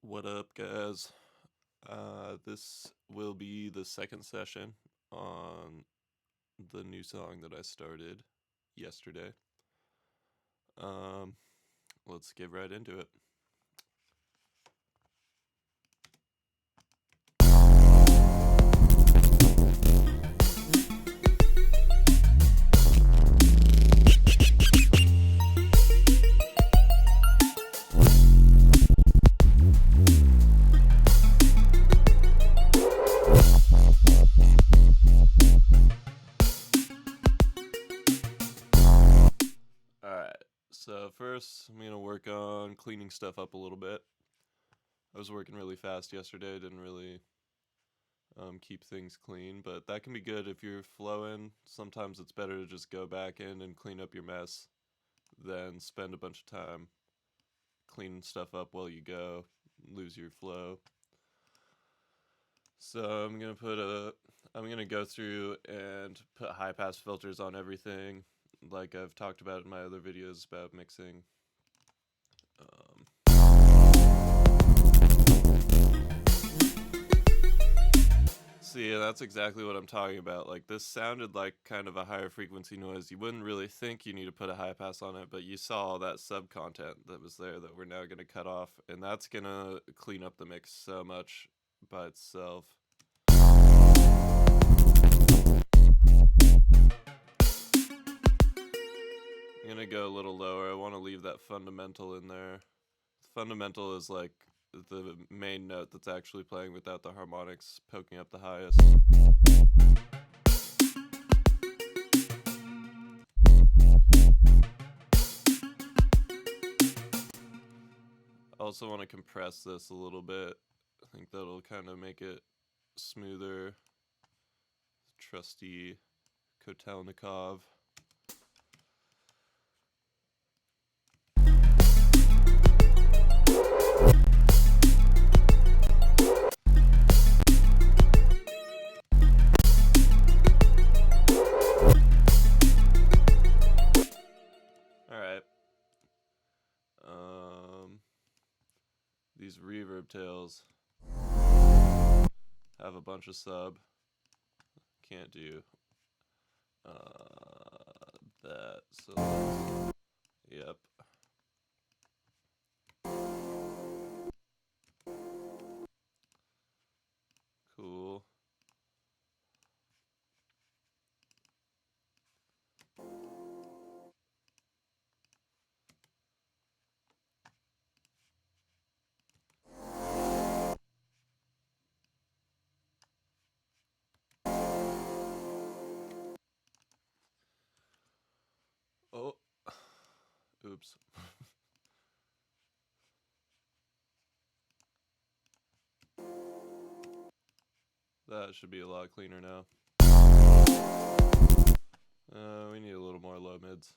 What up, guys? This will be the second session on the new song that I started yesterday. Um, let's get right into it. Alright, so first I'm going to work on cleaning stuff up a little bit. I was working really fast yesterday, didn't really keep things clean, but that can be good if you're flowing. Sometimes it's better to just go back in and clean up your mess than spend a bunch of time cleaning stuff up while you go, lose your flow. So I'm gonna go through and put high pass filters on everything, like I've talked about in my other videos about mixing. Um, See, that's exactly what I'm talking about. Like, this sounded like kind of a higher frequency noise. You wouldn't really think you need to put a high pass on it, but you saw all that sub content that was there that we're now going to cut off, and that's going to clean up the mix so much by itself. I'm going to go a little lower. I want to leave that fundamental in there. Fundamental is like the main note that's actually playing without the harmonics poking up the highest. I also want to compress this a little bit. I think that'll kind of make it smoother. Trusty Kotelnikov. Alright. These reverb tails have a bunch of sub. Can't do that. So, yep. Cool. Oh. Oops. That should be a lot cleaner now. We need a little more low mids.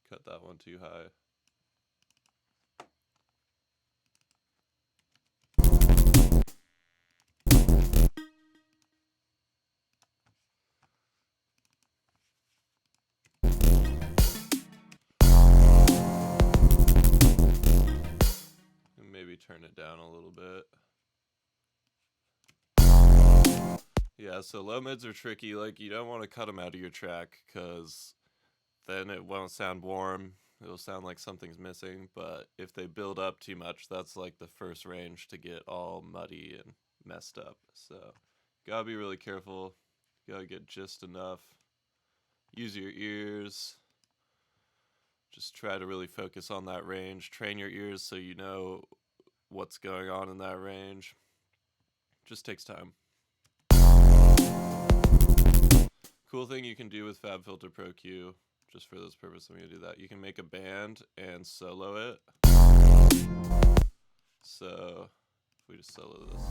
Cut that one too high. And maybe turn it down a little bit. Yeah, so low mids are tricky. Like, you don't want to cut them out of your track because then it won't sound warm. It'll sound like something's missing. But if they build up too much, that's like the first range to get all muddy and messed up. So, gotta be really careful. Gotta get just enough. Use your ears. Just try to really focus on that range. Train your ears so you know what's going on in that range. Just takes time. Cool thing you can do with FabFilter Pro Q, just for this purpose, I'm going to do that. You can make a band and solo it. So, if we just solo this,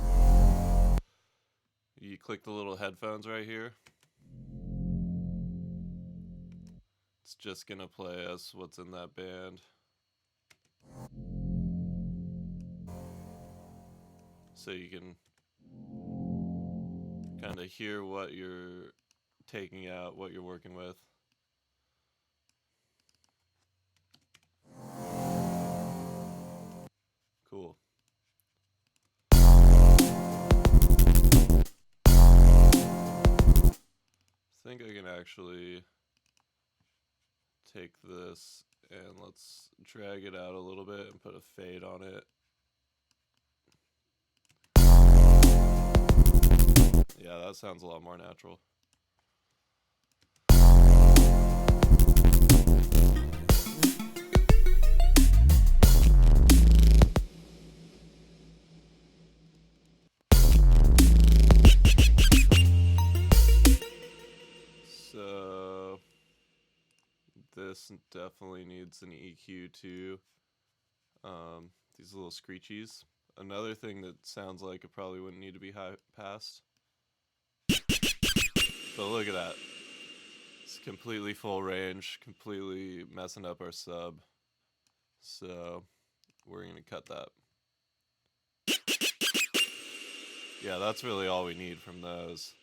you click the little headphones right here. It's just going to play us what's in that band. So you can kind of hear what you're taking out, what you're working with. actually take this and let's drag it out a little bit and put a fade on it. Yeah, that sounds a lot more natural. So this definitely needs an EQ too. These little screechies. Another thing that sounds like it probably wouldn't need to be high passed. But look at that. It's completely full range, completely messing up our sub. So we're gonna cut that. Yeah, that's really all we need from those.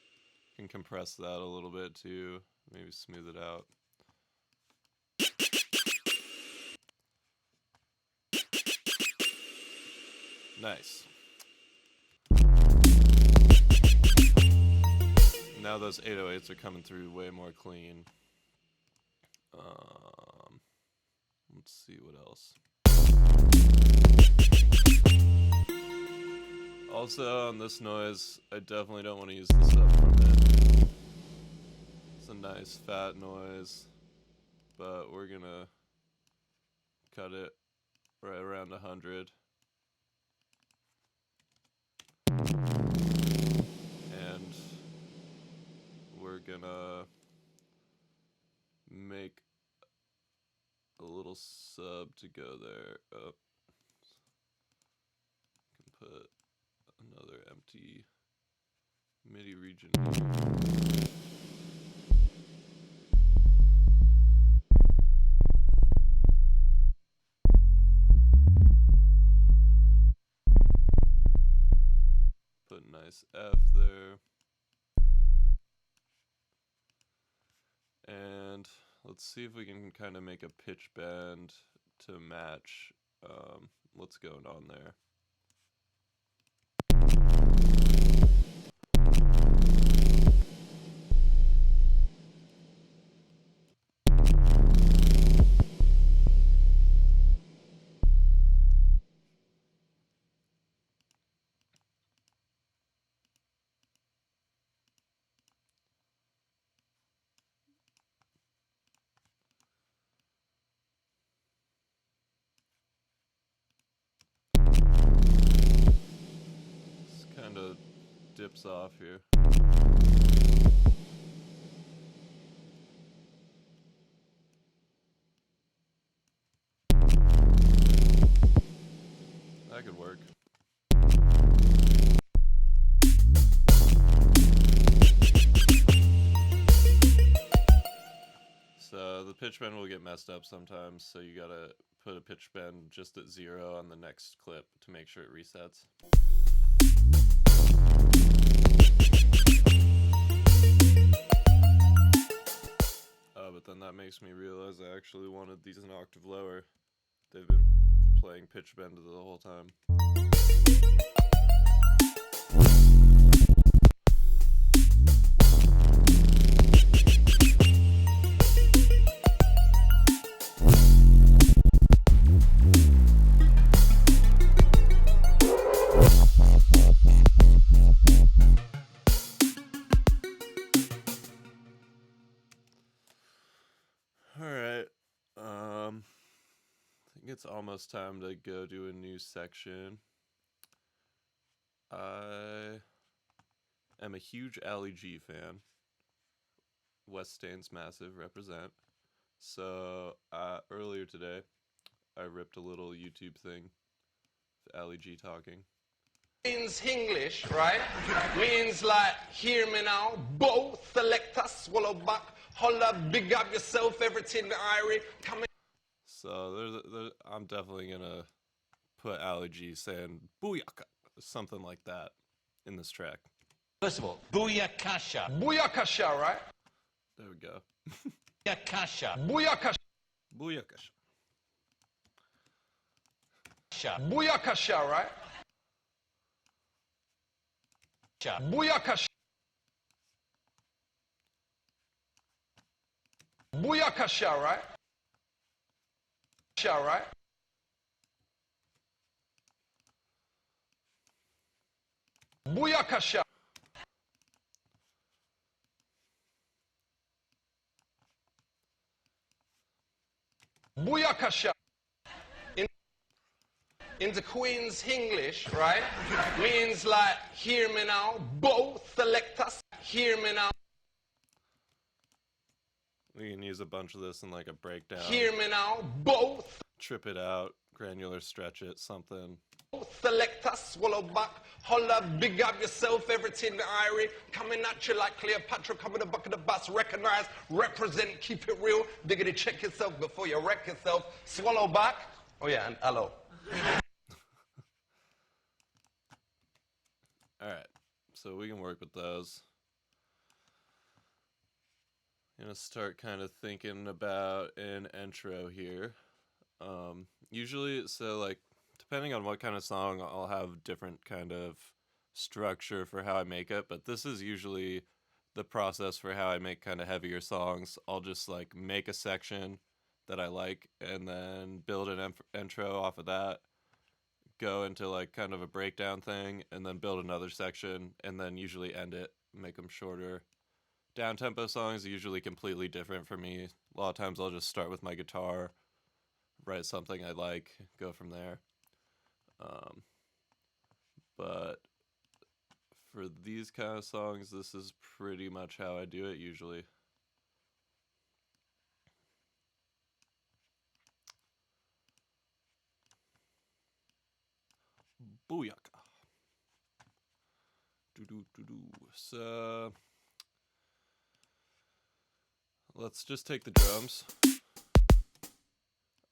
Can compress that a little bit too, maybe smooth it out. Nice. Now those 808s are coming through way more clean. Let's see what else. Also on this noise, I definitely don't want to use the sub from it. It's a nice fat noise, but we're gonna cut it right around 100. And we're gonna make a little sub to go there. Oh. Can put another empty MIDI region here. Put a nice F there. And let's see if we can kind of make a pitch bend to match what's going on there. Kind of dips off here. That could work. So the pitch bend will get messed up sometimes, so you gotta put a pitch bend just at 0 on the next clip to make sure it resets. But then that makes me realize I actually wanted these an octave lower. They've been playing pitch bend the whole time. Alright, I think it's almost time to go do a new section. I am a huge Ali G fan. West Stains Massive, represent. So, earlier today, I ripped a little YouTube thing with Ali G talking. Means English, right? Means like, hear me now, both selector, swallow back, holla, big up yourself, everything Irie, come in. So I'm definitely gonna put Ali G saying booyaka, something like that, in this track. First of all, booyakasha. Booyakasha, right? There we go. Booyakasha. Booyakasha. Booyakasha. Booyakasha, right? Booyakasha. Booyakasha, right? Right? Booyakasha. Booyakasha. In the Queen's English, right? Means like, hear me now, both selectors, hear me now. We can use a bunch of this in like a breakdown. Hear me now, both. Trip it out, granular stretch it, something. Selector, swallow back, holla, big up yourself, everything irie, coming at you like Cleopatra, coming the buck of the bus, recognize, represent, keep it real, diggity check yourself before you wreck yourself, swallow back, oh yeah, and hello. Alright, so we can work with those. Gonna start kind of thinking about an intro here. Usually, so like, depending on what kind of song, I'll have different kind of structure for how I make it, but this is usually the process for how I make kind of heavier songs. I'll just like make a section that I like and then build an intro off of that, go into like kind of a breakdown thing, and then build another section, and then usually end it, make them shorter. Down-tempo songs are usually completely different for me. A lot of times I'll just start with my guitar, write something I like, go from there. But for these kind of songs, this is pretty much how I do it usually. Booyaka. So let's just take the drums.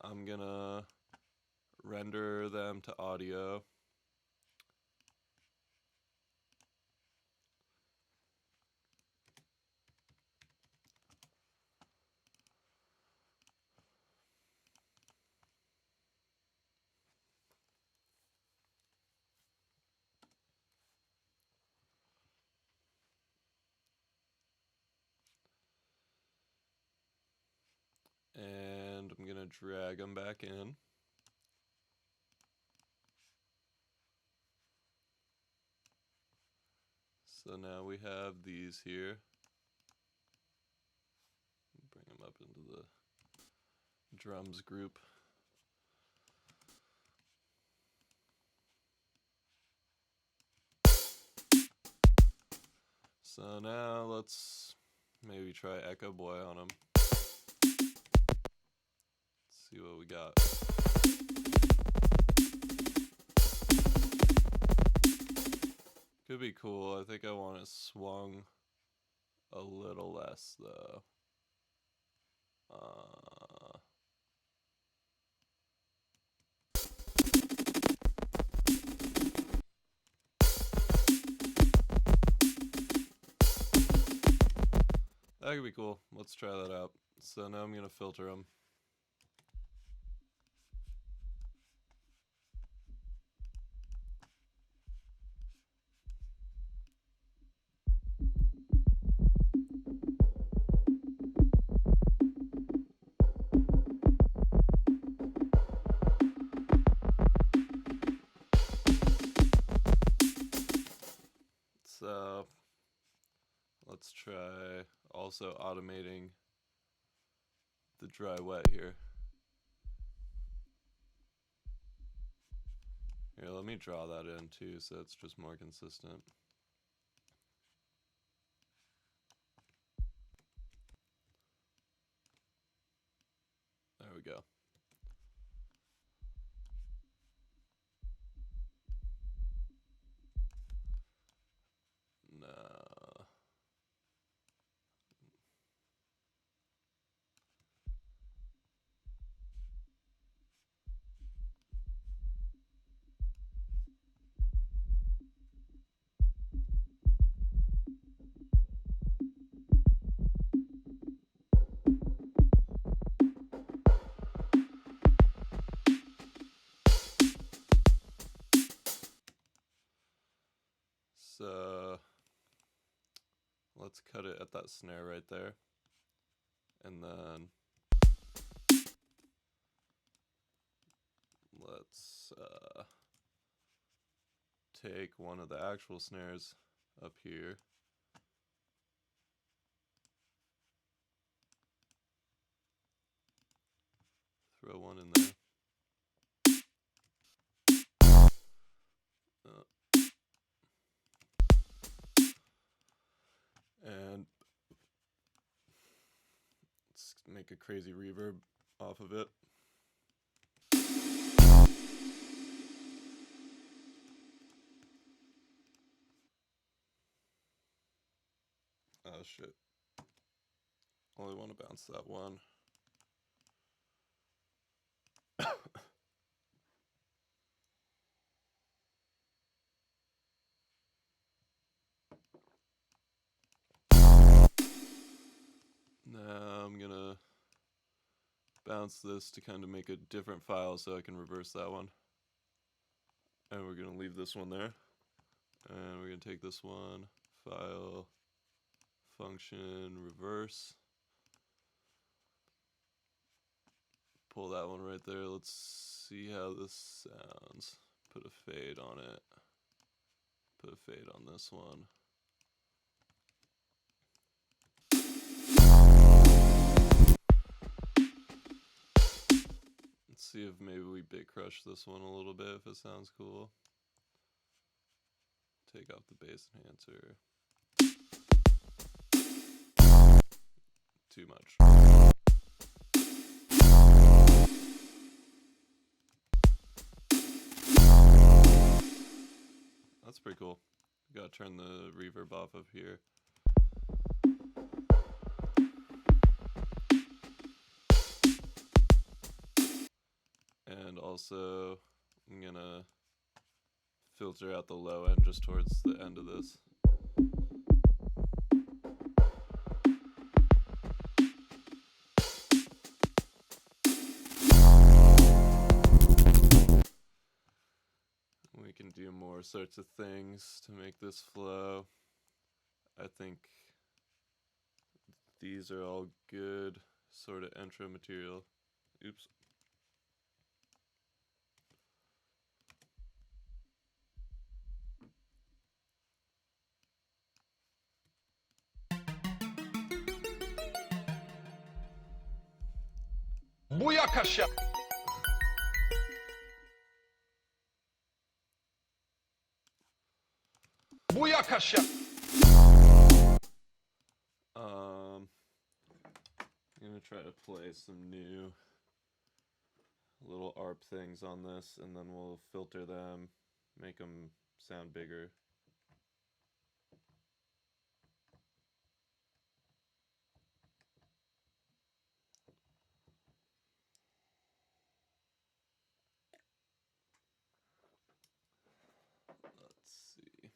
I'm gonna render them to audio. And I'm gonna drag them back in. So now we have these here. Bring them up into the drums group. So now let's maybe try Echo Boy on them. See what we got. Could be cool. I think I want it swung a little less though. That could be cool. Let's try that out. So now I'm gonna filter them. So let's try also automating the dry wet here. Here, let me draw that in too so it's just more consistent. There we go. No. So let's cut it at that snare right there. And then let's take one of the actual snares up here. Throw one in there. And let's make a crazy reverb off of it. Oh shit. Only want to bounce that one. Now I'm gonna bounce this to kind of make a different file so I can reverse that one. And we're gonna leave this one there. And we're gonna take this one, file, function, reverse. Pull that one right there. Let's see how this sounds. Put a fade on it. Put a fade on this one. Let's see if maybe we bit crush this one a little bit if it sounds cool. Take off the bass enhancer. Too much. That's pretty cool. Gotta turn the reverb off of here. And also, I'm gonna filter out the low end just towards the end of this. We can do more sorts of things to make this flow. I think these are all good sort of intro material. Oops. Booyakasha. Booyakasha. I'm gonna try to play some new little ARP things on this, and then we'll filter them, make them sound bigger. Let's see.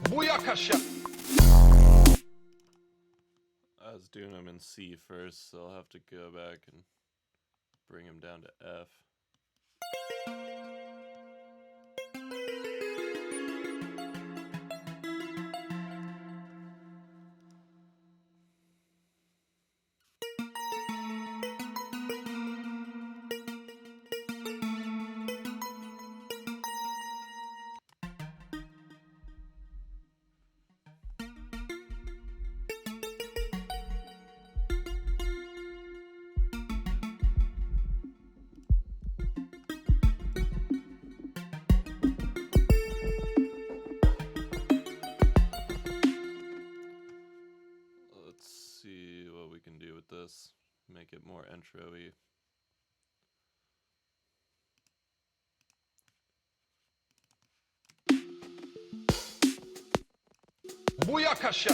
Booyakasha. I was doing them in C first, so I'll have to go back and bring them down to F. Let's see what we can do with this. Make it more intro-y. booyakasha.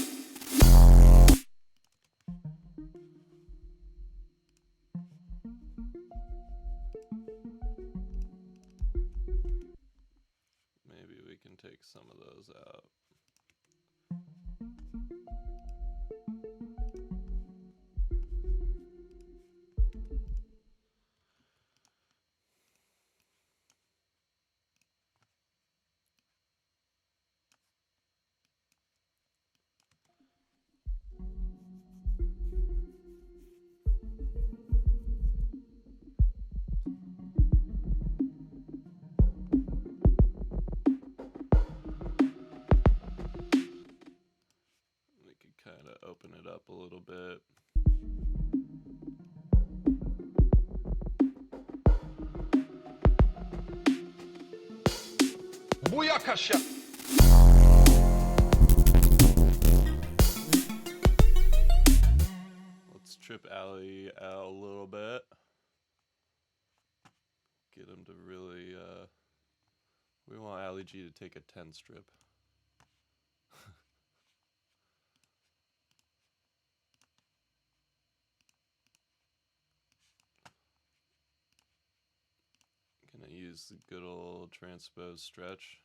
Maybe we can take some of those out. We could kind of open it up a little bit. Booyakasha. Let's trip Ali out a little bit. Get him to really, we want Ali G to take a 10 strip. Gonna use the good old transpose stretch.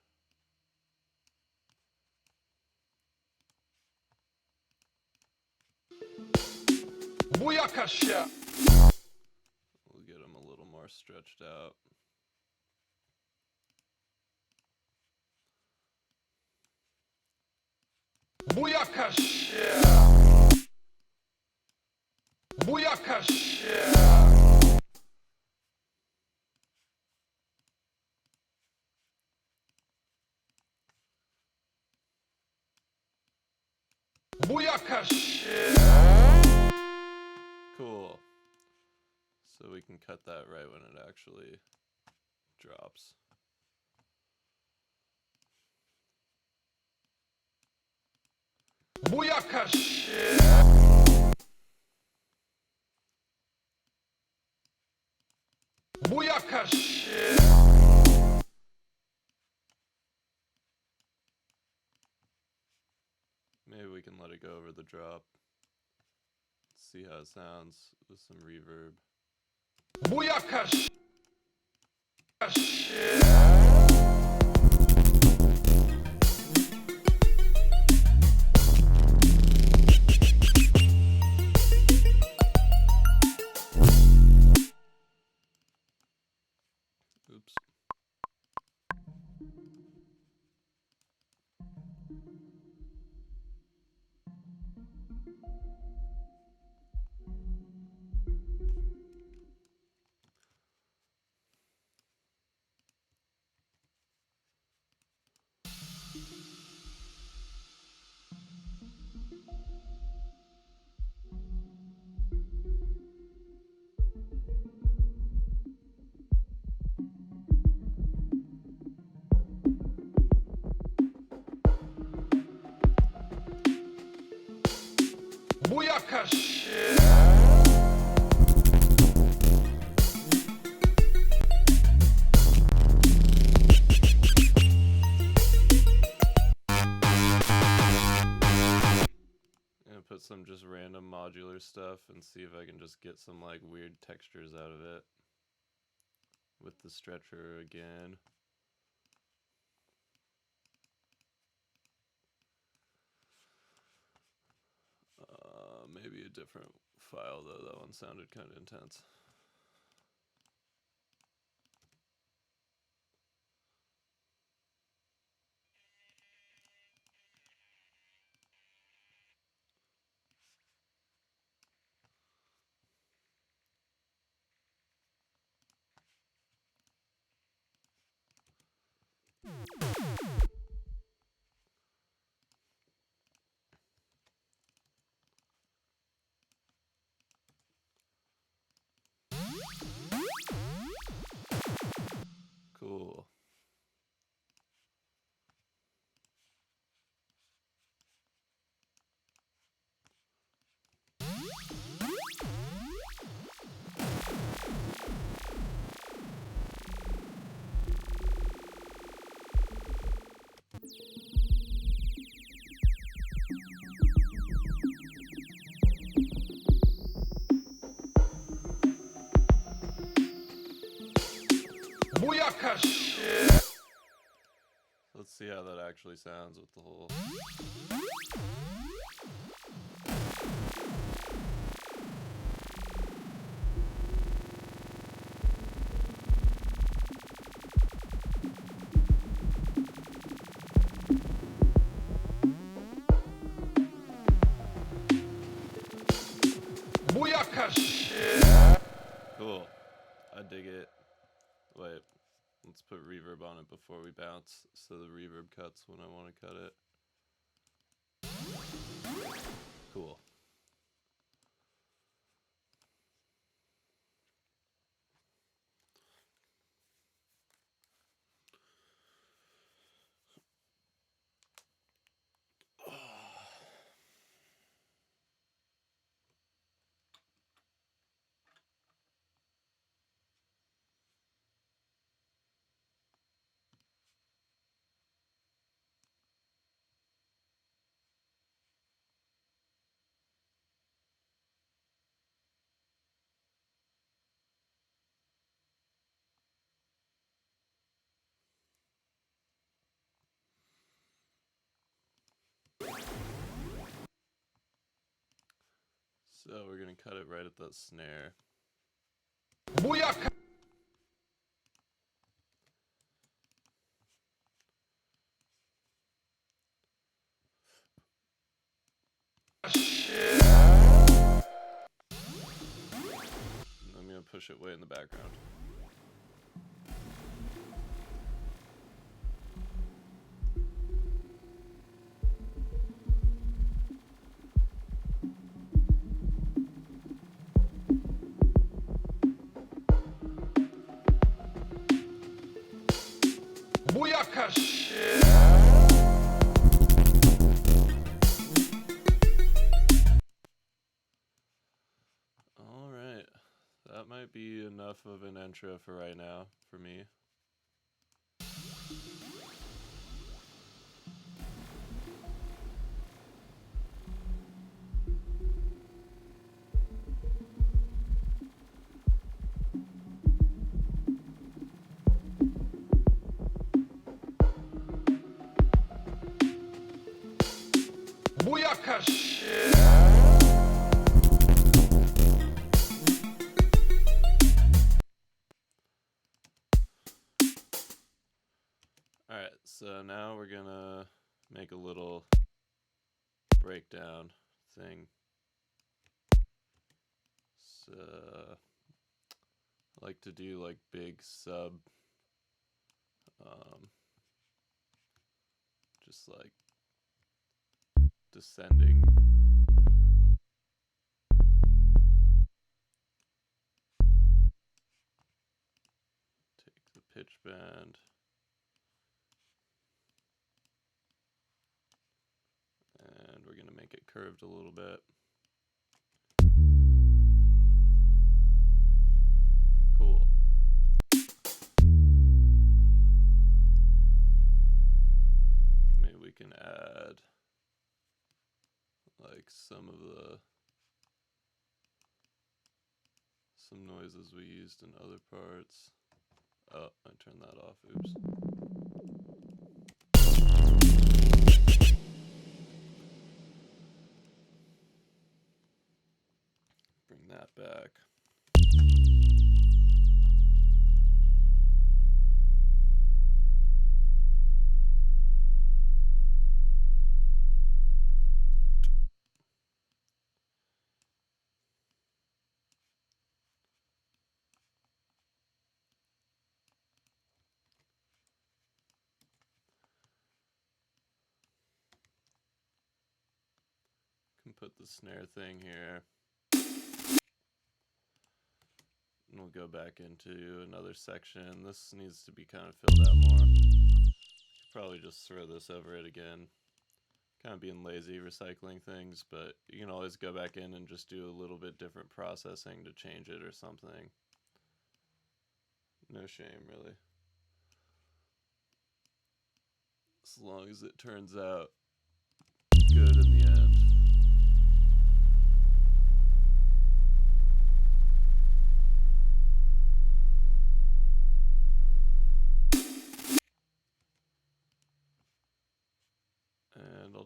Booyakasha. We'll get him a little more stretched out. Booyakasha. Booyakasha. Booyakasha. Cool. So we can cut that right when it actually drops. Booyakasha. Booyakasha. Maybe we can let it go over the drop. See how it sounds with some reverb. Booyakasha. Oops. Booyakasha. Gonna put some just random modular stuff and see if I can just get some like weird textures out of it with the stretcher again. Maybe a different file though. That one sounded kind of intense. see how that actually sounds with the whole... Booyakasha. Cool. I dig it. Wait, let's put reverb on it before we bounce so the reverb cuts when I want to cut it. Cool. So we're gonna cut it right at that snare. Booyakasha. I'm gonna push it way in the background. Booyakasha. Alright. That might be enough of an intro for right now, for me. Booyakasha. Alright, so now we're gonna make a little breakdown thing. So I like to do like big sub, just like descending. Take the pitch bend. And we're gonna make it curved a little bit. Cool. Maybe we can add like some noises we used in other parts. Oh, I turned that off, oops. Bring that back. Can put the snare thing here. And we'll go back into another section. This needs to be kind of filled out more. Probably just throw this over it again. Kind of being lazy recycling things, but you can always go back in and just do a little bit different processing to change it or something. No shame, really. As long as it turns out good in the end.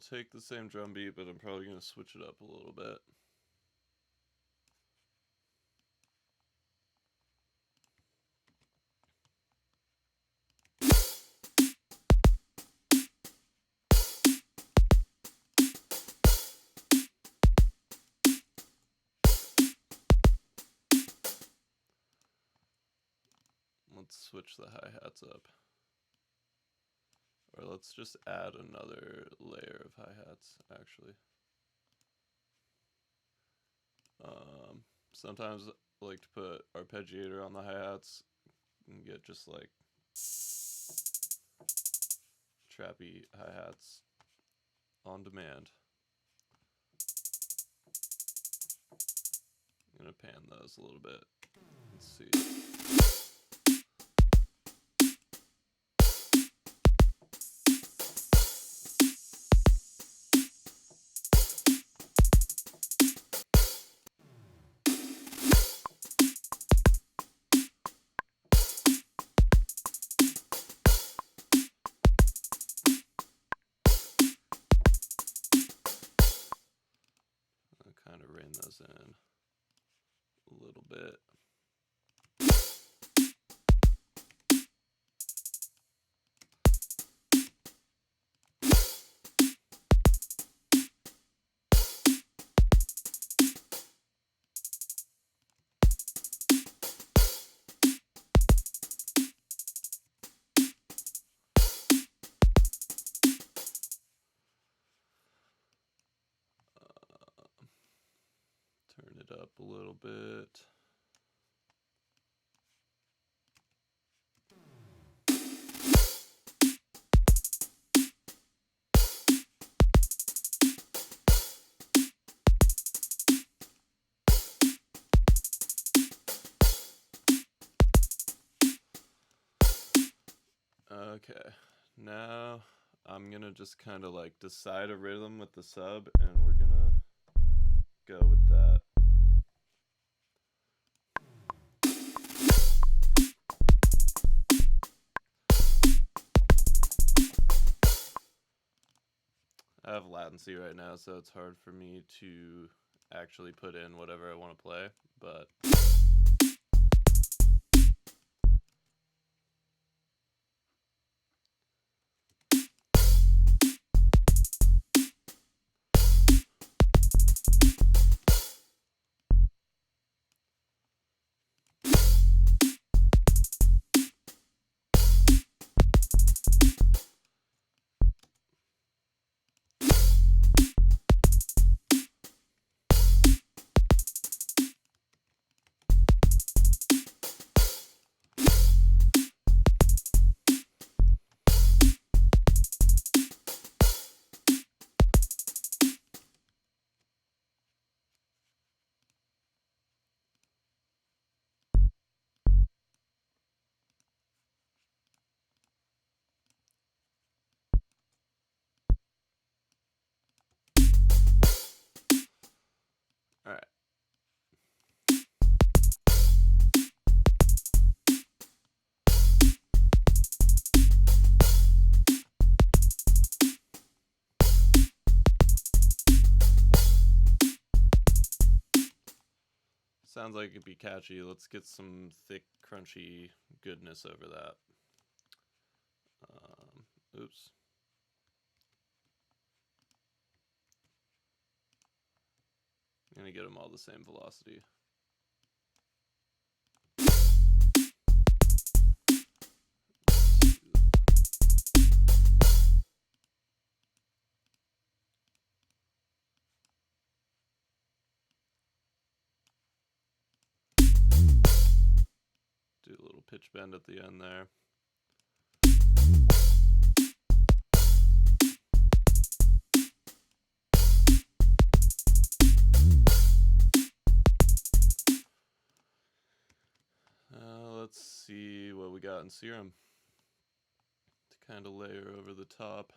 I'll take the same drum beat, but I'm probably going to switch it up a little bit. Let's switch the hi-hats up. Or let's just add another layer of hi-hats, actually. Sometimes I like to put arpeggiator on the hi-hats and get just like trappy hi-hats on demand. I'm gonna pan those a little bit. Let's see. Kind of rein those in a little bit. Turn it up a little bit. Okay, now I'm gonna just kind of like decide a rhythm with the sub, and we're gonna go with that. I have latency right now, so it's hard for me to actually put in whatever I want to play, but all right. Sounds like it'd be catchy. Let's get some thick, crunchy goodness over that. Oops. I'm gonna get them all the same velocity. Do a little pitch bend at the end there. Let's see what we got in Serum to kind of layer over the top.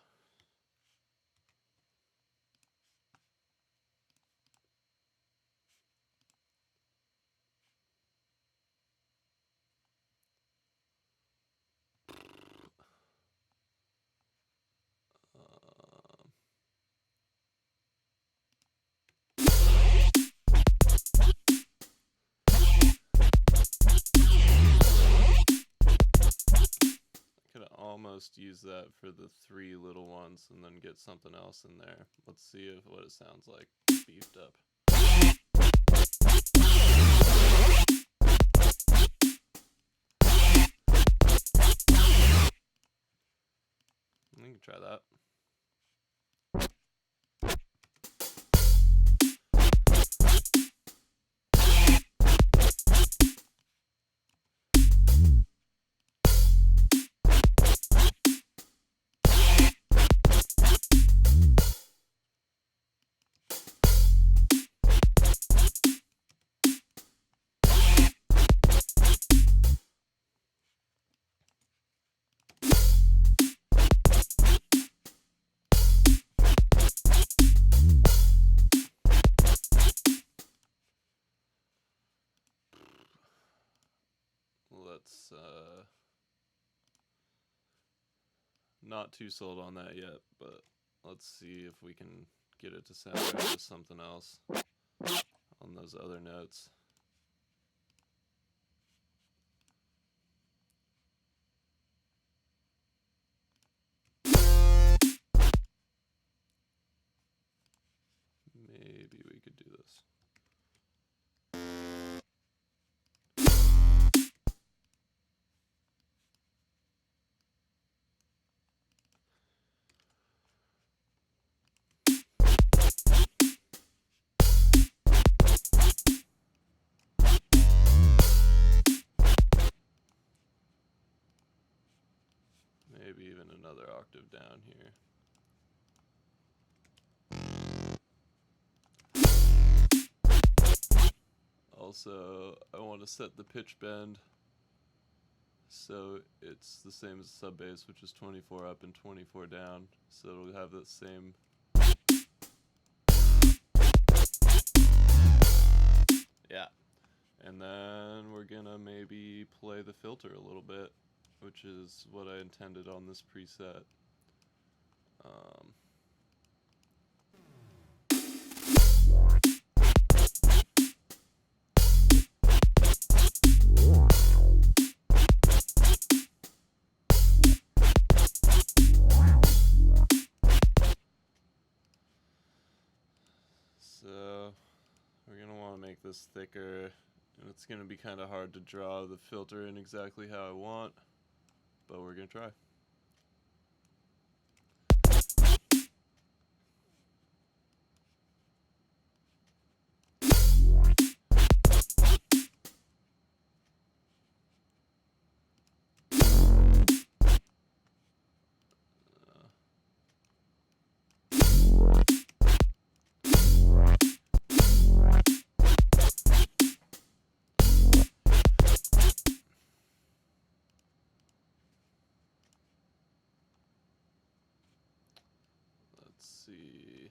just use that for the 3 little ones and then get something else in there. Let's see what it sounds like beefed up. You can try that. Let's not too sold on that yet, but let's see if we can get it to sound right with something else on those other notes. Maybe we could do this. Maybe even another octave down here. Also, I want to set the pitch bend so it's the same as sub bass, which is 24 up and 24 down. So it'll have that same. Yeah. And then we're gonna maybe play the filter a little bit, which is what I intended on this preset. So we're gonna want to make this thicker, and it's gonna be kind of hard to draw the filter in exactly how I want, but we're gonna try. Let's see.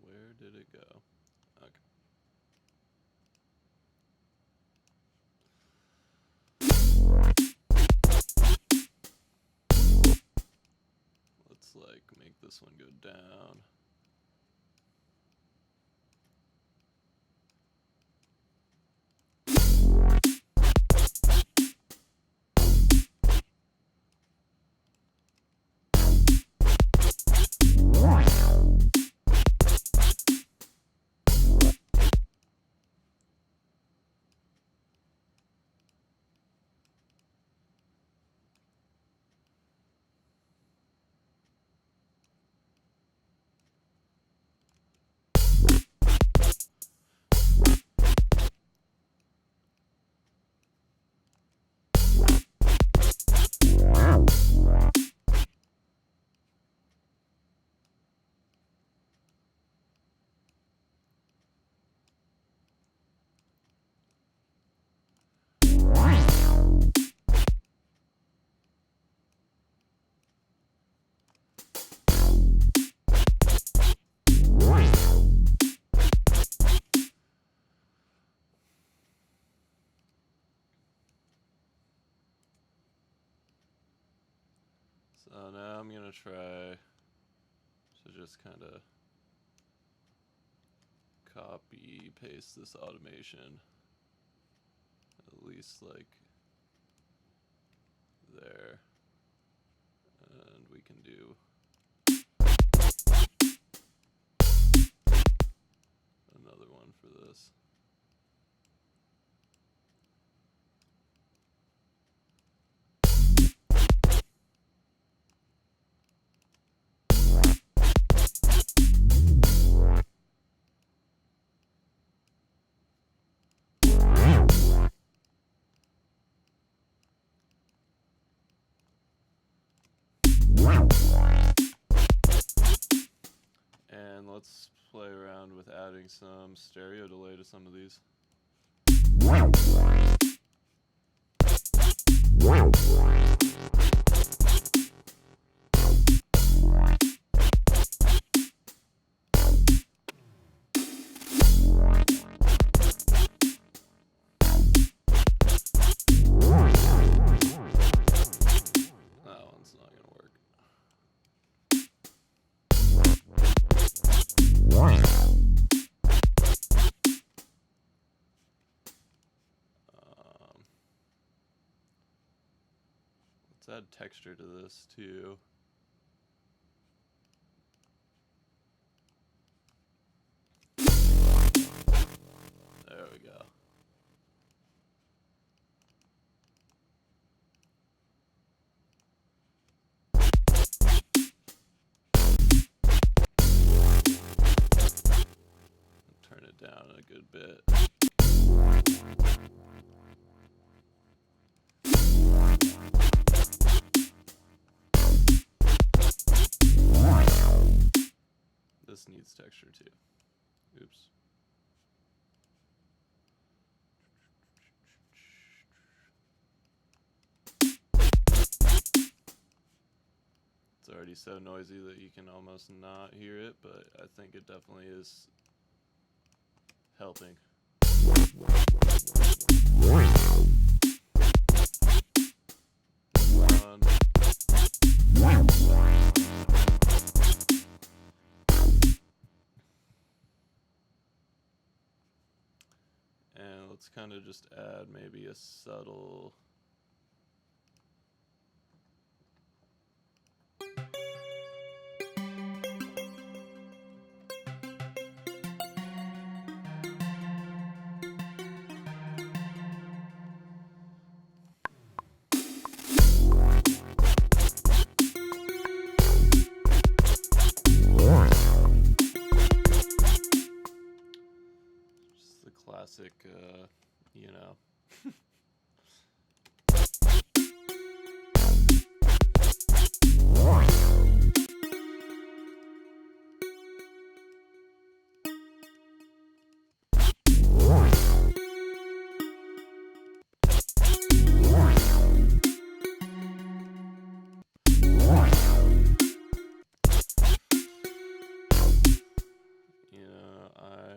Where did it go? Okay. Let's like make this one go down. So now I'm gonna try to just kind of copy paste this automation at least like there. And we can do another one for this. And let's play around with adding some stereo delay to some of these. That one's not gonna work. Let's add texture to this too. There we go. Turn it down a good bit. This needs texture too. Oops. It's already so noisy that you can almost not hear it, but I think it definitely is helping. One. And let's kind of just add maybe a subtle just the classic, you know.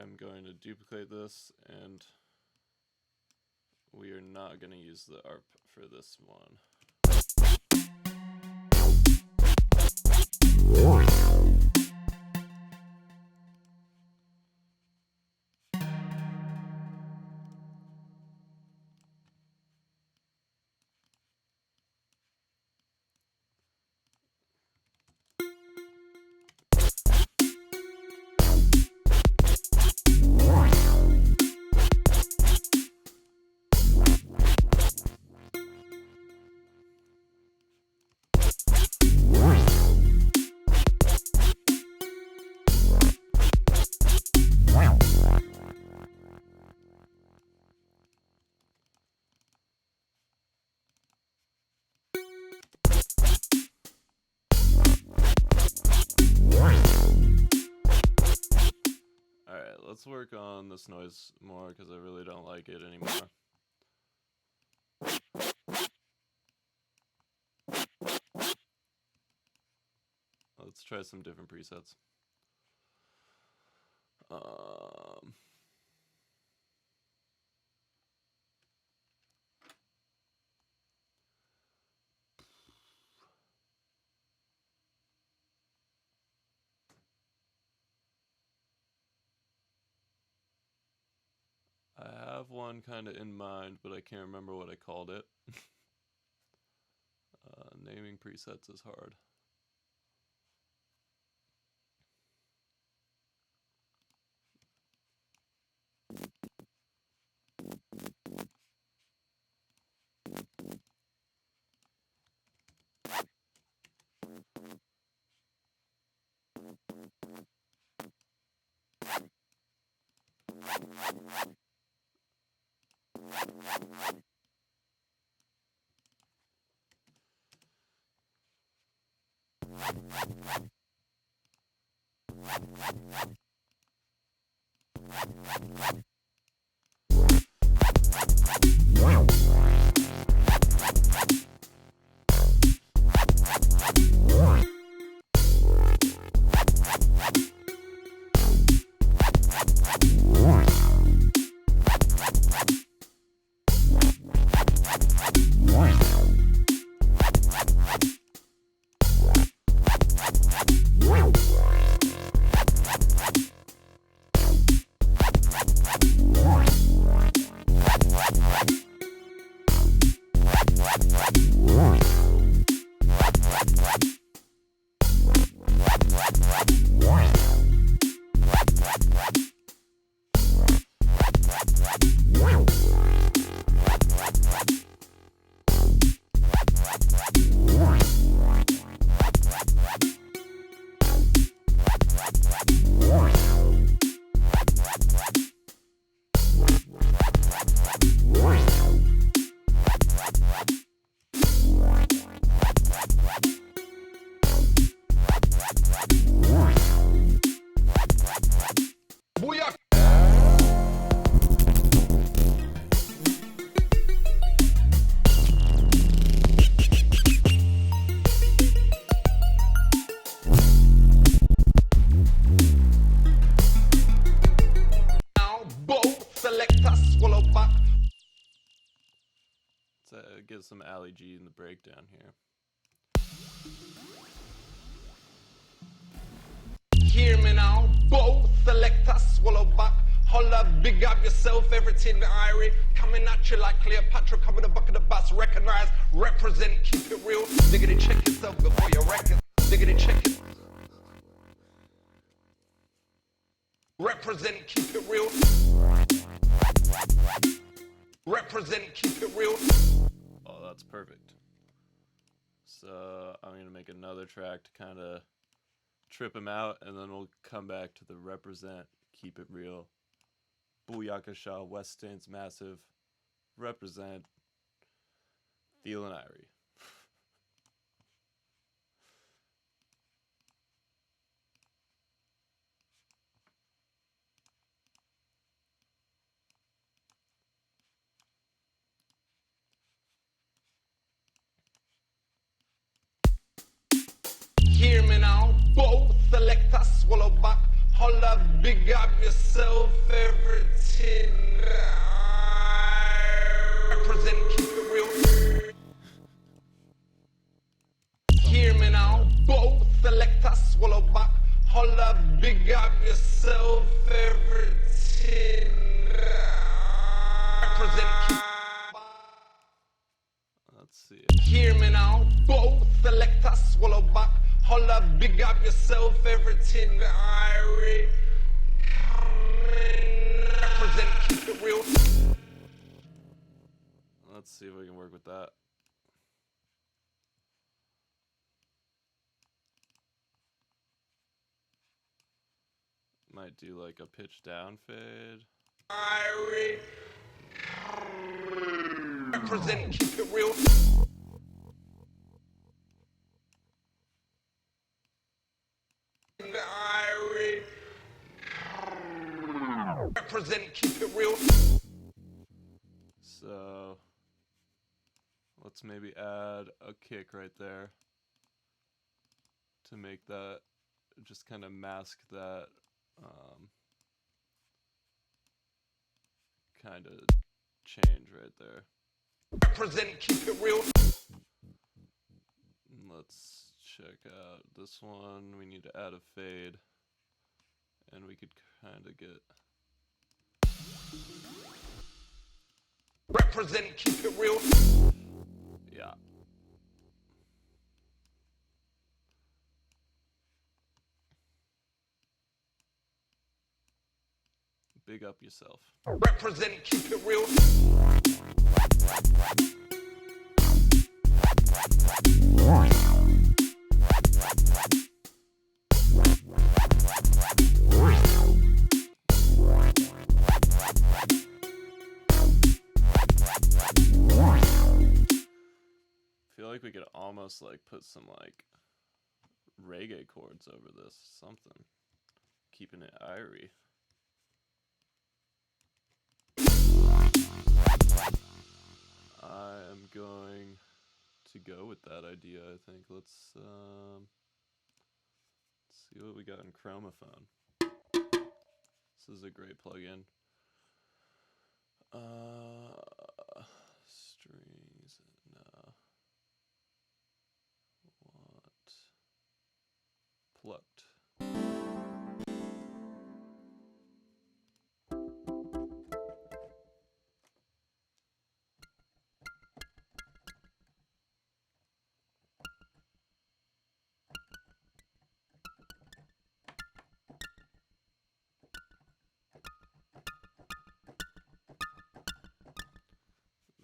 I'm going to duplicate this, and we are not going to use the ARP for this one. Alright, let's work on this noise more because I really don't like it anymore. Let's try some different presets. I have one kind of in mind, but I can't remember what I called it. Naming presets is hard. Booyakasha. Now, both selector swallow back. Let's get some Ali G in the breakdown here. Hear me now, both selector swallow back. Holla, big up yourself, everything irie. Coming at you like Cleopatra, coming the buck of the bus. Recognize, represent, keep it real. Diggity, check yourself before you wreck it. Diggity, check it. Represent, keep it real. Represent, keep it real. Oh, that's perfect. So I'm gonna make another track to kind of trip him out, and then we'll come back to the represent, keep it real. Booyakasha, West Stands Massive, represent, feeling irie. Hear me now, both selector swallow back. Holla, big up yourself, everything. Represent, keep it real. Hear me now, both selector swallow back. Holla, big up yourself, everything. Represent, keep Let's see. Hear me now, both selector swallow back. Holla, big up yourself, everything irie. Represent, keep it real. Let's see if we can work with that. Might do like a pitch down fade. Irie. Represent, keep it real. Irie. Represent, keep it real. So let's maybe add a kick right there to make that, just kind of mask that kind of change right there. Represent, keep it real. Let's check out this one. We need to add a fade, and we could kind of get Represent, keep it real. Yeah. Big up yourself. Represent, keep it real. I feel like we could almost like put some like reggae chords over this, something. Keeping it irie. I am going to go with that idea, I think. Let's see what we got in Chromophone. This is a great plugin. Strings, no. What? Plucked.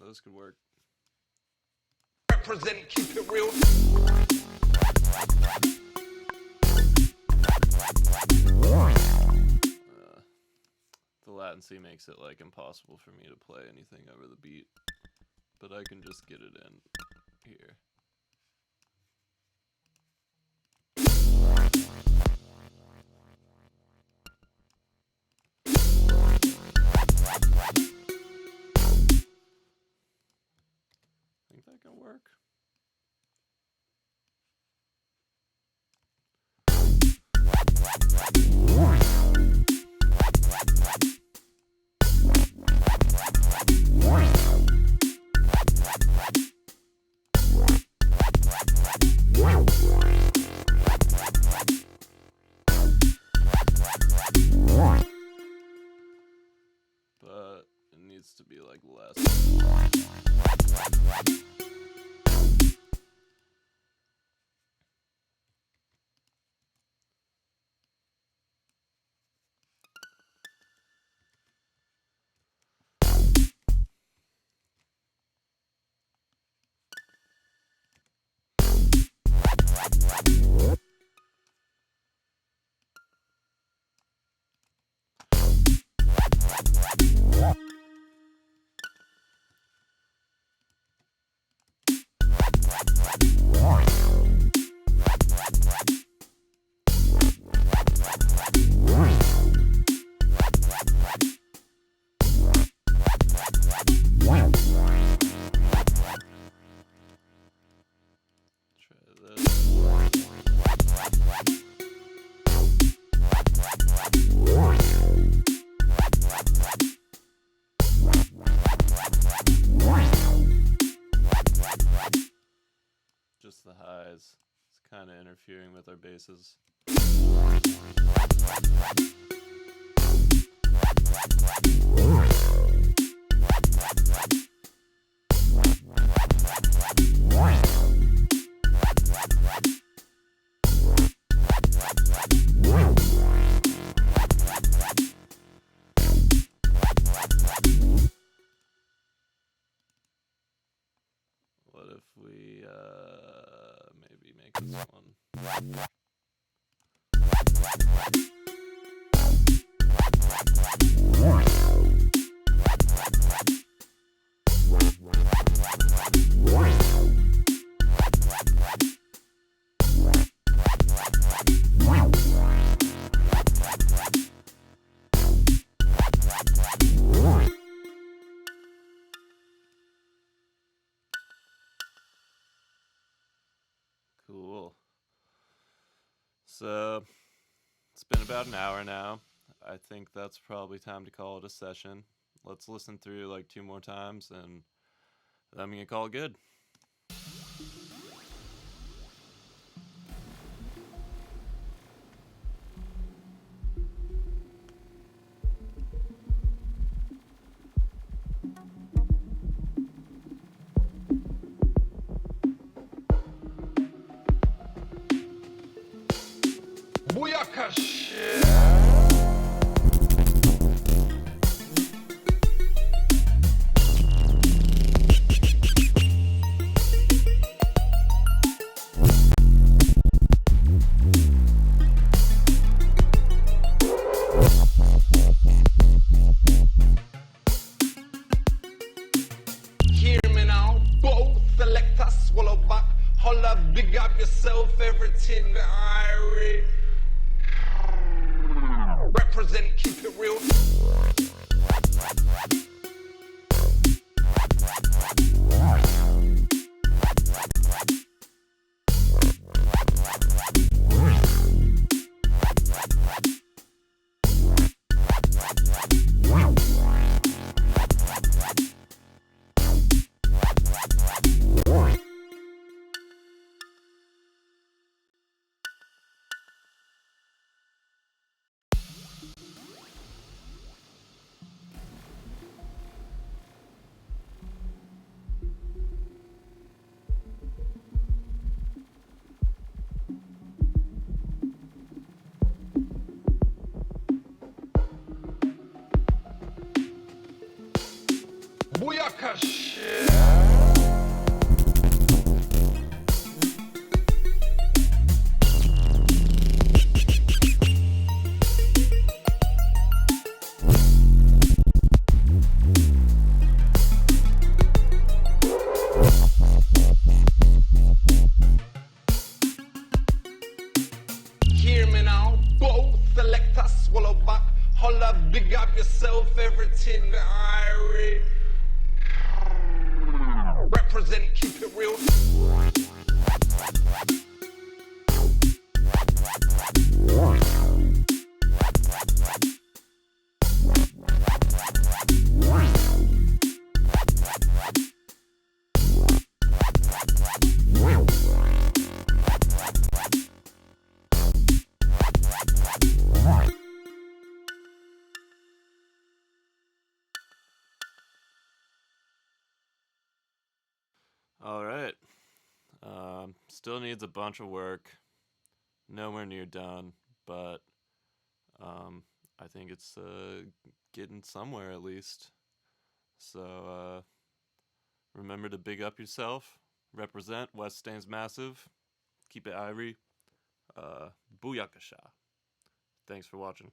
Those could work. Represent, keep it real. The latency makes it like impossible for me to play anything over the beat, but I can just get it in here. Think that can work? But it needs to be like less. Just the highs. It's kind of interfering with our basses. What if we maybe make this one? Cool. So it's been about an hour now. I think that's probably time to call it a session. Let's listen through like 2 more times and then I'm gonna call it good. Booyakasha. Hear me now, both selector, swallow back, holla, big up yourself, everything I represent, keep it real. Booyakasha. Hear me now, both selector, swallow back, holla, big up yourself, everything I represent, keep it real. All right. Still needs a bunch of work. Nowhere near done, but I think it's getting somewhere at least. So remember to big up yourself. Represent. West Stains Massive. Keep it irie. Booyakasha. Thanks for watching.